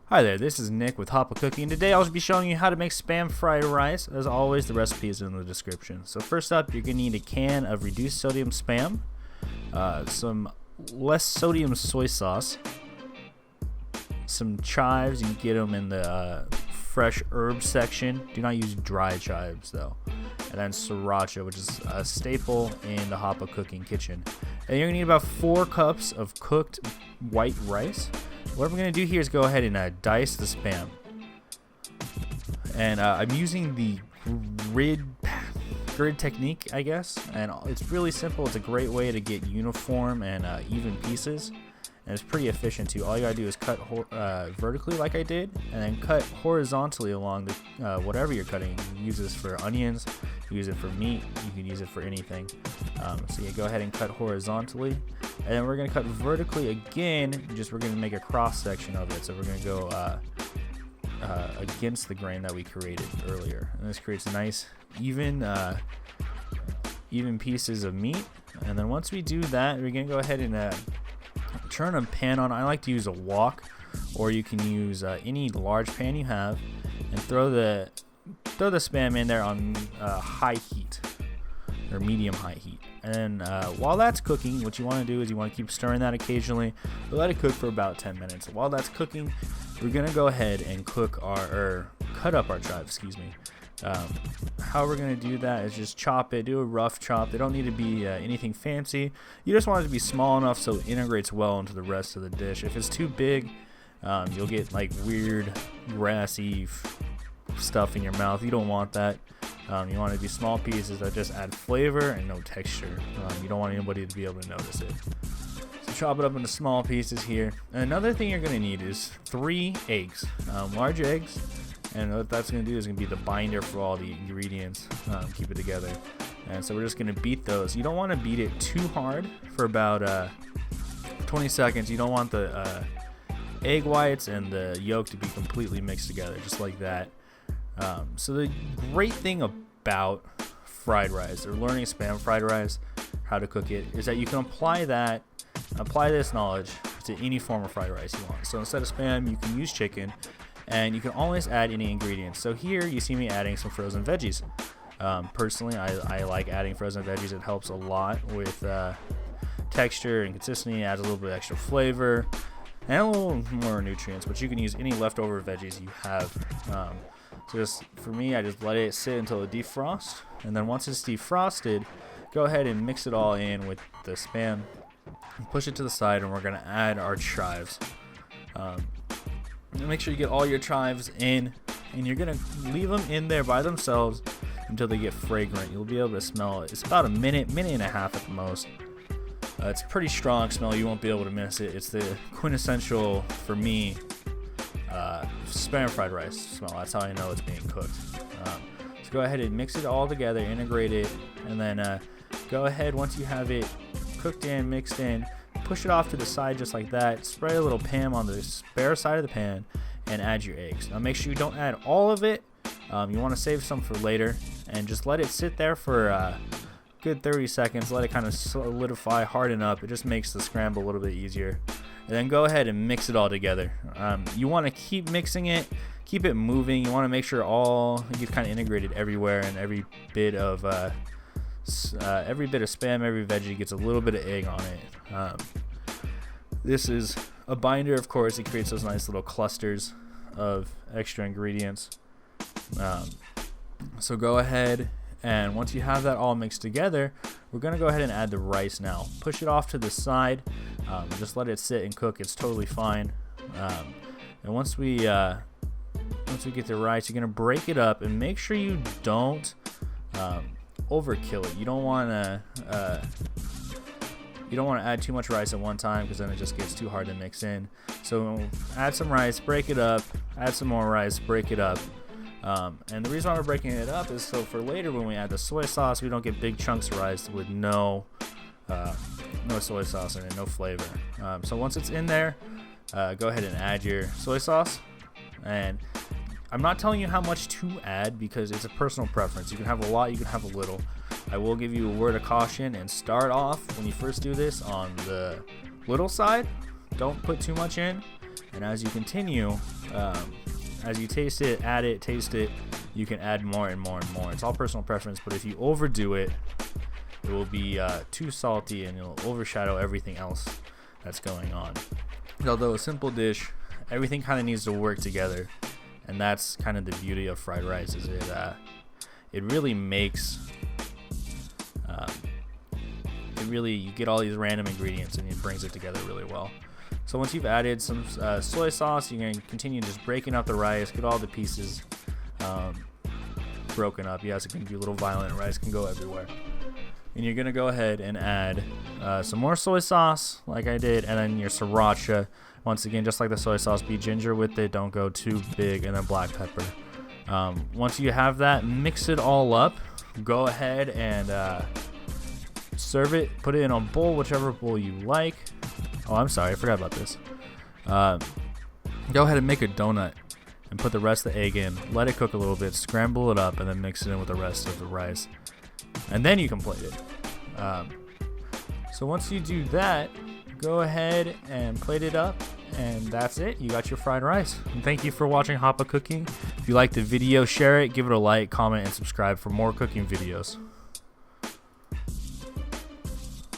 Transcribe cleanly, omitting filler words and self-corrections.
Hi there, this is Nick with Hoppa Cooking, and today I'll be showing you how to make Spam fried rice. As always, the recipe is in the description. So first up, you're going to need a can of reduced sodium Spam, some less sodium soy sauce, some chives. You can get them in the fresh herb section. Do not use dry chives though. And then sriracha, which is a staple in the Hoppa Cooking kitchen. And you're going to need about 4 cups of cooked white rice. What we're going to do here is go ahead and dice the Spam. And I'm using the grid technique, I guess. And it's really simple. It's a great way to get uniform and even pieces. And it's pretty efficient too. All you got to do is cut vertically like I did. And then cut horizontally along the whatever you're cutting. You can use this for onions. You can use it for meat. You can use it for anything. So yeah, go ahead and cut horizontally. And then we're going to cut vertically again, we're going to make a cross section of it. So we're going to go against the grain that we created earlier. And this creates nice, even pieces of meat. And then once we do that, we're going to go ahead and turn a pan on. I like to use a wok, or you can use any large pan you have, and throw the Spam in there on high heat, or medium high heat. And while that's cooking, what you want to do is you want to keep stirring that occasionally, but let it cook for about 10 minutes. While that's cooking, we're gonna go ahead and cut up our chives. How we're gonna do that is just chop it, do a rough chop. They don't need to be anything fancy. You just want it to be small enough so it integrates well into the rest of the dish. If it's too big, you'll get like weird grassy stuff in your mouth. You don't want that. You want it to be small pieces that just add flavor and no texture. You don't want anybody to be able to notice it. So chop it up into small pieces here. And another thing you're going to need is 3 eggs, large eggs. And what that's going to do is going to be the binder for all the ingredients. Keep it together. And so we're just going to beat those. You don't want to beat it too hard for about 20 seconds. You don't want the egg whites and the yolk to be completely mixed together, just like that. So the great thing about fried rice, or learning Spam fried rice, how to cook it, is that you can apply this knowledge to any form of fried rice you want. So instead of Spam, you can use chicken, and you can always add any ingredients. So here you see me adding some frozen veggies. Personally, I like adding frozen veggies. It helps a lot with texture and consistency. It adds a little bit of extra flavor and a little more nutrients, but you can use any leftover veggies you have. So just for me, I just let it sit until it defrosts, and then once it's defrosted, go ahead and mix it all in with the Spam and push it to the side, and we're gonna add our chives. Make sure you get all your chives in, and you're gonna leave them in there by themselves until they get fragrant. You'll be able to smell it. It's about a minute and a half at the most. It's a pretty strong smell. You won't be able to miss it. It's the quintessential, for me, Spam fried rice smell. That's how I know it's being cooked. So go ahead and mix it all together, integrate it, and then go ahead, once you have it cooked in, mixed in, push it off to the side just like that. Spray a little Pam on the spare side of the pan and add your eggs. Now make sure you don't add all of it. You want to save some for later, and just let it sit there for a good 30 seconds. Let it kind of solidify, harden up. It just makes the scramble a little bit easier. And then go ahead and mix it all together. You want to keep mixing it, keep it moving. You want to make sure it gets kind of integrated everywhere, and every bit of Spam, every veggie gets a little bit of egg on it. This is a binder, of course. It creates those nice little clusters of extra ingredients. So go ahead, and once you have that all mixed together, we're going to go ahead and add the rice now. Push it off to the side. Just let it sit and cook. It's totally fine. And once we get the rice, you're going to break it up, and make sure you don't overkill it. You don't want to add too much rice at one time, because then it just gets too hard to mix in. So add some rice, break it up, add some more rice, break it up. And the reason why we're breaking it up is so for later when we add the soy sauce, we don't get big chunks of rice with no soy sauce in it, no flavor. So once it's in there, go ahead and add your soy sauce. And I'm not telling you how much to add, because it's a personal preference. You can have a lot, you can have a little. I will give you a word of caution, and start off when you first do this on the little side. Don't put too much in, and as you continue, As you taste it, add it, taste it, you can add more and more and more. It's all personal preference, but if you overdo it, it will be too salty and it'll overshadow everything else that's going on. Although a simple dish, everything kind of needs to work together, and that's kind of the beauty of fried rice. Is it really makes you get all these random ingredients and it brings it together really well. So once you've added some soy sauce, you can continue just breaking up the rice, get all the pieces broken up. Yes, it can be a little violent. Rice can go everywhere. And you're gonna go ahead and add some more soy sauce, like I did, and then your sriracha. Once again, just like the soy sauce, be ginger with it. Don't go too big, and then black pepper. Once you have that, mix it all up. Go ahead and serve it. Put it in a bowl, whichever bowl you like. Oh, I'm sorry, I forgot about this. Go ahead and make a donut and put the rest of the egg in. Let it cook a little bit, scramble it up, and then mix it in with the rest of the rice. And then you can plate it. So once you do that, go ahead and plate it up, and that's it. You got your fried rice. And thank you for watching Hoppa Cooking. If you liked the video, share it, give it a like, comment, and subscribe for more cooking videos.